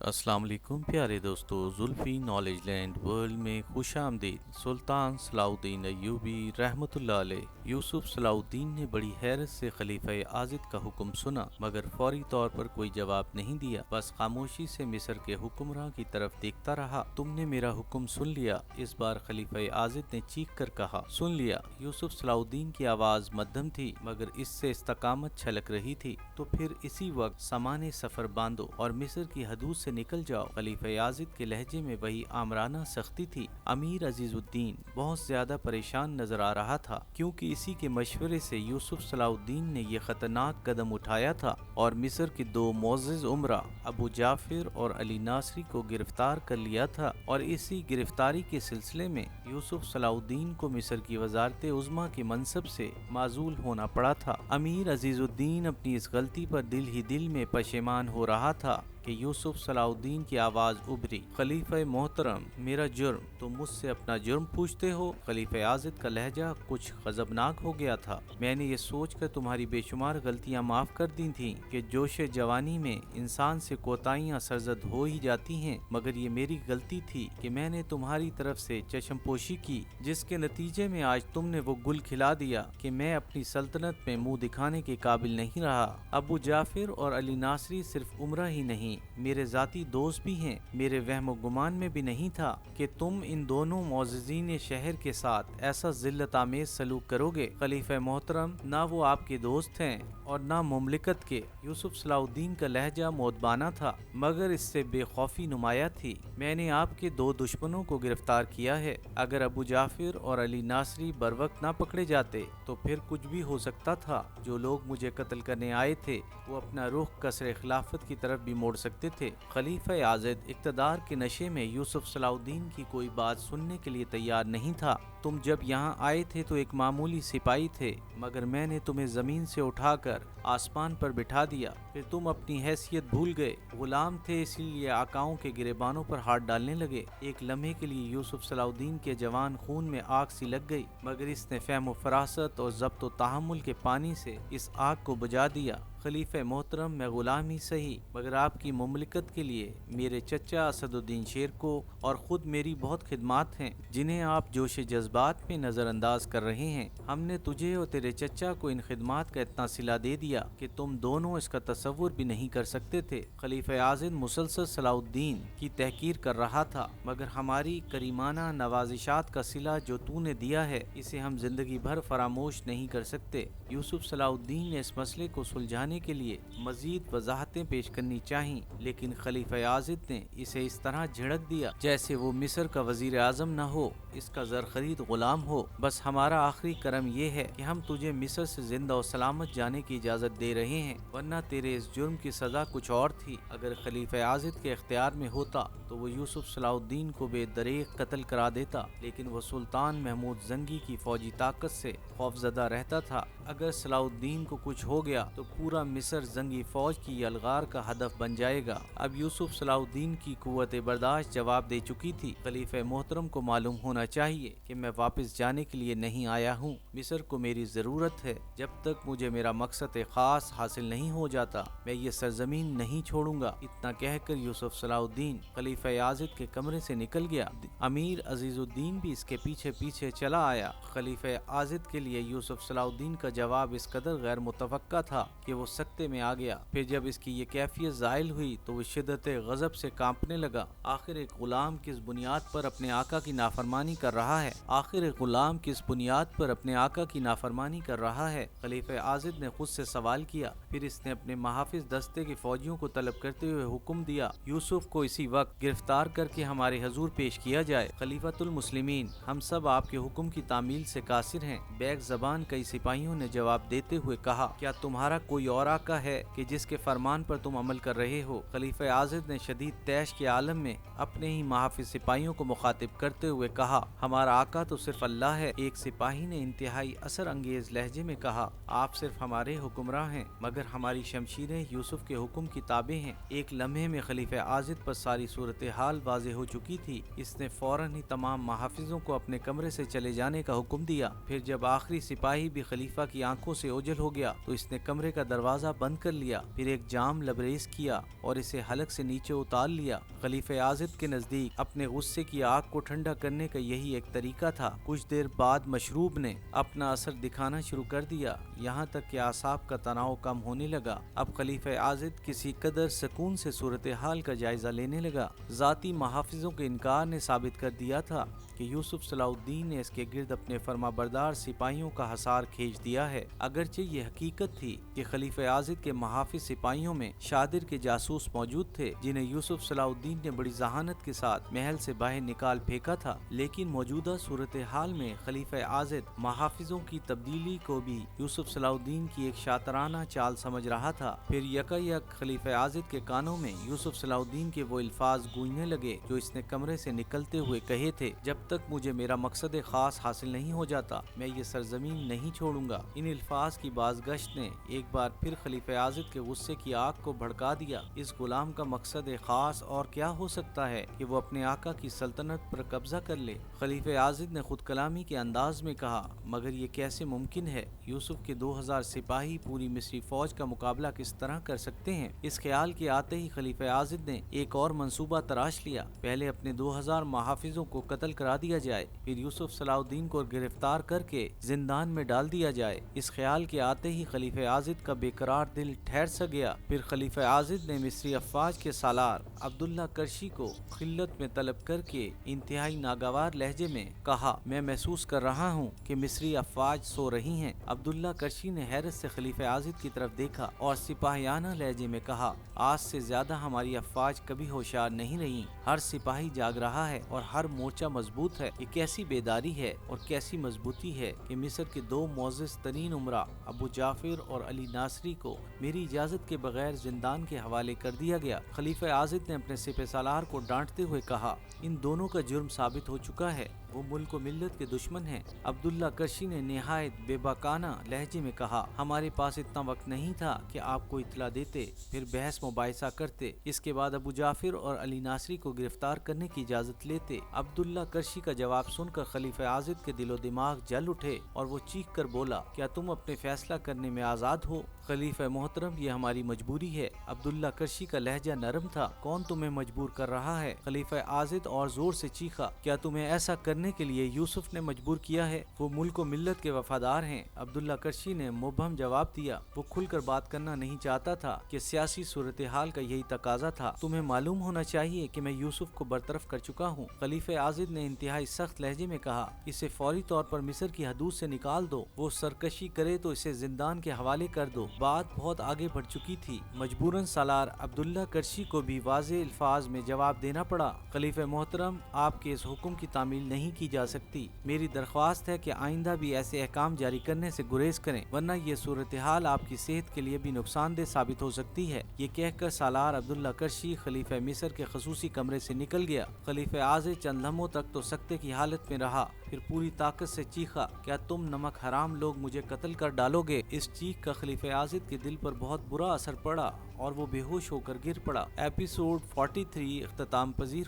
السلام علیکم پیارے دوستو، زلفی نالج لینڈ ورلڈ میں خوش آمدید۔ سلطان صلاح الدین ایوبی رحمۃ اللہ علیہ۔ یوسف صلاح الدین نے بڑی حیرت سے خلیفہ عاضد کا حکم سنا، مگر فوری طور پر کوئی جواب نہیں دیا، بس خاموشی سے مصر کے حکمراں کی طرف دیکھتا رہا۔ تم نے میرا حکم سن لیا، اس بار خلیفہ عاضد نے چیخ کر کہا۔ سن لیا۔ یوسف صلاح الدین کی آواز مدھم تھی، مگر اس سے استقامت چھلک رہی تھی۔ تو پھر اسی وقت سامان سفر باندھو اور مصر کی حدود سے نکل جاؤ۔ خلیفہ عاضد کے لہجے میں وہی آمرانہ سختی تھی۔ امیر عزیز الدین بہت زیادہ پریشان نظر آ رہا تھا، کیونکہ اسی کے مشورے سے یوسف صلاح الدین نے یہ خطرناک قدم اٹھایا تھا اور مصر کے دو معزز امراء ابو جعفر اور علی ناصری کو گرفتار کر لیا تھا، اور اسی گرفتاری کے سلسلے میں یوسف صلاح الدین کو مصر کی وزارت عظمیٰ کے منصب سے معزول ہونا پڑا تھا۔ امیر عزیز الدین اپنی اس غلطی پر دل ہی دل میں پشیمان ہو رہا تھا کہ یوسف صلاح الدین کی آواز ابھری۔ خلیفہ محترم، میرا جرم؟ تم مجھ سے اپنا جرم پوچھتے ہو؟ خلیفہ عاضد کا لہجہ کچھ غضبناک ہو گیا تھا۔ میں نے یہ سوچ کر تمہاری بے شمار غلطیاں معاف کر دی تھیں کہ جوش جوانی میں انسان سے کوتاہیاں سرزد ہو ہی جاتی ہیں، مگر یہ میری غلطی تھی کہ میں نے تمہاری طرف سے چشم پوشی کی، جس کے نتیجے میں آج تم نے وہ گل کھلا دیا کہ میں اپنی سلطنت میں منہ دکھانے کے قابل نہیں رہا۔ ابو جعفر اور علی ناصری صرف امراء ہی نہیں، میرے ذاتی دوست بھی ہیں۔ میرے وہم و گمان میں بھی نہیں تھا کہ تم ان دونوں معززین شہر کے ساتھ ایسا ذلت آمیز سلوک کرو گے۔ خلیفہ محترم، نہ وہ آپ کے دوست ہیں اور نہ مملکت کے۔ یوسف صلاح الدین کا لہجہ مؤدبانہ تھا، مگر اس سے بے خوفی نمایاں تھی۔ میں نے آپ کے دو دشمنوں کو گرفتار کیا ہے۔ اگر ابو جعفر اور علی ناصری بروقت نہ پکڑے جاتے تو پھر کچھ بھی ہو سکتا تھا۔ جو لوگ مجھے قتل کرنے آئے تھے وہ اپنا رخ قصر خلافت کی طرف بھی موڑ سکتے تھے۔ خلیفہ عاضد اقتدار کے نشے میں یوسف صلاح الدین کی کوئی بات سننے کے لیے تیار نہیں تھا۔ تم جب یہاں آئے تھے تو ایک معمولی سپاہی تھے، مگر میں نے تمہیں زمین سے اٹھا کر آسمان پر بٹھا دیا۔ پھر تم اپنی حیثیت بھول گئے۔ غلام تھے، اسی لیے آقاؤں کے گریبانوں پر ہاتھ ڈالنے لگے۔ ایک لمحے کے لیے یوسف صلاح الدین کے جوان خون میں آگ سی لگ گئی، مگر اس نے فہم و فراست اور ضبط و تحمل کے پانی سے اس آگ کو بجھا دیا۔ خلیفہ محترم، میں غلام ہی سہی، مگر آپ کی مملکت کے لیے میرے چچا اسد الدین شیر کو اور خود میری بہت خدمات ہیں، جنہیں آپ جوش جذبات میں نظر انداز کر رہے ہیں۔ ہم نے تجھے اور تیرے چچا کو ان خدمات کا اتنا صلہ دے دیا کہ تم دونوں اس کا تصور بھی نہیں کر سکتے تھے۔ خلیفہ عاضد مسلسل صلاح الدین کی تحقیر کر رہا تھا، مگر ہماری کریمانہ نوازشات کا صلہ جو تو نے دیا ہے، اسے ہم زندگی بھر فراموش نہیں کر سکتے۔ یوسف صلاح الدین نے اس مسئلے کو سلجھانے کے لیے مزید وضاحتیں پیش کرنی چاہیے، لیکن خلیفہ عاضد نے اسے اس طرح جھڑک دیا جیسے وہ مصر کا وزیر اعظم نہ ہو، اس کا زرخرید غلام ہو۔ بس ہمارا آخری کرم یہ ہے کہ ہم تجھے مصر سے زندہ و سلامت جانے کی اجازت دے رہے ہیں، ورنہ تیرے اس جرم کی سزا کچھ اور تھی۔ اگر خلیفہ عاضد کے اختیار میں ہوتا تو وہ یوسف صلاح الدین کو بے دریغ قتل کرا دیتا، لیکن وہ سلطان محمود زنگی کی فوجی طاقت سے خوفزدہ رہتا تھا۔ اگر صلاح الدین کو کچھ ہو گیا تو پورا مصر زنگی فوج کی یلغار کا ہدف بن جائے گا۔ اب یوسف صلاح الدین کی قوت برداشت جواب دے چکی تھی۔ خلیفہ محترم کو معلوم ہونا چاہیے کہ میں واپس جانے کے لیے نہیں آیا ہوں۔ مصر کو میری ضرورت ہے۔ جب تک مجھے میرا مقصد خاص حاصل نہیں ہو جاتا، میں یہ سرزمین نہیں چھوڑوں گا۔ اتنا کہہ کر یوسف صلاح الدین خلیفہ عاضد کے کمرے سے نکل گیا۔ امیر عزیز الدین بھی اس کے پیچھے پیچھے چلا آیا۔ خلیفہ عاضد کے لیے یوسف صلاح الدین کا جواب اس قدر غیر متوقع تھا کہ وہ سکتے میں آ گیا۔ پھر جب اس کی یہ کیفیت زائل ہوئی تو وہ شدت غضب سے کانپنے لگا۔ آخر ایک غلام کس بنیاد پر اپنے آقا کی نافرمانی کر رہا ہے؟ آخر ایک غلام کس بنیاد پر اپنے آقا کی نافرمانی کر رہا ہے؟ خلیفہ عاضد نے خود سے سوال کیا۔ پھر اس نے اپنے محافظ دستے کے فوجیوں کو طلب کرتے ہوئے حکم دیا، یوسف کو اسی وقت گرفتار کر کے ہمارے حضور پیش کیا جائے۔ خلیفۃ المسلمین، ہم سب آپ کے حکم کی تعمیل سے قاصر ہیں۔ بیک زبان کئی سپاہیوں نے جواب دیتے ہوئے کہا، کیا تمہارا کوئی اور آقا ہے کہ جس کے فرمان پر تم عمل کر رہے ہو؟ خلیفہ عاضد نے شدید طیش کے عالم میں اپنے ہی محافظ سپاہیوں کو مخاطب کرتے ہوئے کہا، ہمارا آقا تو صرف اللہ ہے۔ ایک سپاہی نے انتہائی اثر انگیز لہجے میں کہا، آپ صرف ہمارے حکمراں ہیں مگر ہماری شمشیریں یوسف کے حکم کی تابع ہیں۔ ایک لمحے میں خلیفہ عاضد پر ساری صورتحال واضح ہو چکی تھی۔ اس نے فوراً ہی تمام محافظوں کو اپنے کمرے سے چلے جانے کا حکم دیا۔ پھر جب آخری سپاہی بھی خلیفہ کی آنکھوں سے اوجھل ہو گیا تو اس نے کمرے کا دروازہ بند کر لیا، پھر ایک جام لبریز کیا اور اسے حلق سے نیچے اتار لیا۔ خلیفہ عاضد کے نزدیک اپنے غصے کی آگ کو ٹھنڈا کرنے کا یہی ایک طریقہ تھا۔ کچھ دیر بعد مشروب نے اپنا اثر دکھانا شروع کر دیا، یہاں تک کہ اعصاب کا تناؤ کم ہونے لگا۔ اب خلیفہ عاضد کسی قدر سکون سے صورتحال کا جائزہ لینے لگا۔ ذاتی محافظوں کے انکار نے ثابت کر دیا تھا کہ یوسف صلاح الدین نے اس کے گرد اپنے فرما بردار سپاہیوں کا حصار کھینچ دیا ہے۔ اگرچہ یہ حقیقت تھی کہ خلیفہ عاضد کے محافظ سپاہیوں میں شادر کے جاسوس موجود تھے جنہیں یوسف صلاح الدین نے بڑی ذہانت کے ساتھ محل سے باہر نکال پھینکا تھا، لیکن موجودہ صورتحال میں خلیفہ عاضد محافظوں کی تبدیلی کو بھی یوسف صلاح الدین کی ایک شاطرانہ چال سمجھ رہا تھا۔ پھر یکا خلیفہ عاضد کے کانوں میں یوسف صلاح الدین کے وہ الفاظ گونجنے لگے جو اس نے کمرے سے نکلتے ہوئے کہے تھے، جب تک مجھے میرا مقصد خاص حاصل نہیں ہو جاتا میں یہ سرزمین نہیں چھوڑوں گا۔ ان الفاظ کی بازگشت نے ایک بار پھر خلیفہ عاضد کے غصے کی آگ کو بھڑکا دیا۔ اس غلام کا مقصد خاص اور کیا ہو سکتا ہے کہ وہ اپنے آقا کی سلطنت پر قبضہ کر لے؟ خلیفہ عاضد نے خود کلامی کے انداز میں کہا، مگر یہ کیسے ممکن ہے؟ یوسف کے 2000 سپاہی پوری مصری فوج کا مقابلہ کس طرح کر سکتے ہیں؟ اس خیال کے آتے ہی خلیفہ عاضد نے ایک اور منصوبہ تراش لیا۔ پہلے اپنے 2000 محافظوں کو قتل کرا دیا جائے، پھر یوسف صلاح الدین کو گرفتار کر کے زندان میں ڈال دیا جائے۔ اس خیال کے آتے ہی خلیفہ عاضد کا بے قرار دل ٹھہر سا گیا۔ پھر خلیفہ عاضد نے مصری افواج کے سالار عبداللہ کرشی کو خلت میں طلب کر کے انتہائی ناگوار لہجے میں کہا، میں محسوس کر رہا ہوں کہ مصری افواج سو رہی ہیں۔ عبداللہ کرشی نے حیرت سے خلیفہ عاضد کی طرف دیکھا اور سپاہیانہ لہجے میں کہا، آج سے زیادہ ہماری افواج کبھی ہوشیار نہیں رہی۔ ہر سپاہی جاگ رہا ہے اور ہر مورچہ مضبوط ہے۔ یہ کیسی بیداری ہے اور کیسی مضبوطی ہے کہ مصر کے 2 معزز ترین امراء ابو جعفر اور علی ناصری کو میری اجازت کے بغیر زندان کے حوالے کر دیا گیا۔ خلیفہ عاضد نے اپنے سپہ سالار کو ڈانٹتے ہوئے کہا، ان دونوں کا جرم ثابت ہو چکا ہے، وہ ملک و ملت کے دشمن ہیں۔ عبداللہ کرشی نے نہایت بے باکانہ لہجے میں کہا، ہمارے پاس اتنا وقت نہیں تھا کہ آپ کو اطلاع دیتے، پھر بحث مباحثہ کرتے، اس کے بعد ابو جعفر اور علی ناصری کو گرفتار کرنے کی اجازت لیتے۔ عبداللہ کرشی کا جواب سن کر خلیفہ عاضد کے دل و دماغ جل اٹھے اور وہ چیخ کر بولا، کیا تم اپنے فیصلہ کرنے میں آزاد ہو؟ خلیفہ محترم، یہ ہماری مجبوری ہے۔ عبداللہ کرشی کا لہجہ نرم تھا، کون تمہیں مجبور کر رہا ہے؟ خلیفہ عاضد اور زور سے چیخا، کیا تمہیں ایسا کرنے کے لیے یوسف نے مجبور کیا ہے؟ وہ ملک و ملت کے وفادار ہیں۔ عبداللہ کرشی نے مبہم جواب دیا، وہ کھل کر بات کرنا نہیں چاہتا تھا کہ سیاسی صورتحال کا یہی تقاضا تھا۔ تمہیں معلوم ہونا چاہیے کہ میں یوسف کو برطرف کر چکا ہوں۔ خلیفہ عاضد نے انتہائی سخت لہجے میں کہا، اسے فوری طور پر مصر کی حدود سے نکال دو، وہ سرکشی کرے تو اسے زندان کے حوالے کر دو۔ بات بہت آگے بڑھ چکی تھی، مجبوراً سالار عبداللہ کرشی کو بھی واضح الفاظ میں جواب دینا پڑا، خلیفہ محترم، آپ کے اس حکم کی تعمیل نہیں کی جا سکتی۔ میری درخواست ہے کہ آئندہ بھی ایسے احکام جاری کرنے سے گریز کریں، ورنہ یہ صورتحال آپ کی صحت کے لیے بھی نقصان دہ ثابت ہو سکتی ہے۔ یہ کہہ کر سالار عبداللہ کرشی خلیفہ مصر کے خصوصی کمرے سے نکل گیا۔ خلیفہ عاضد چند لمحوں تک تو سکتے کی حالت میں رہا، پھر پوری طاقت سے چیخا، کیا تم نمک حرام لوگ مجھے قتل کر ڈالو گے؟ اس چیخ کا خلیفہ عاضد کے دل پر بہت برا اثر پڑا اور وہ بے ہوش ہو کر گر پڑا۔ ایپیسوڈ 43 اختتام پذیر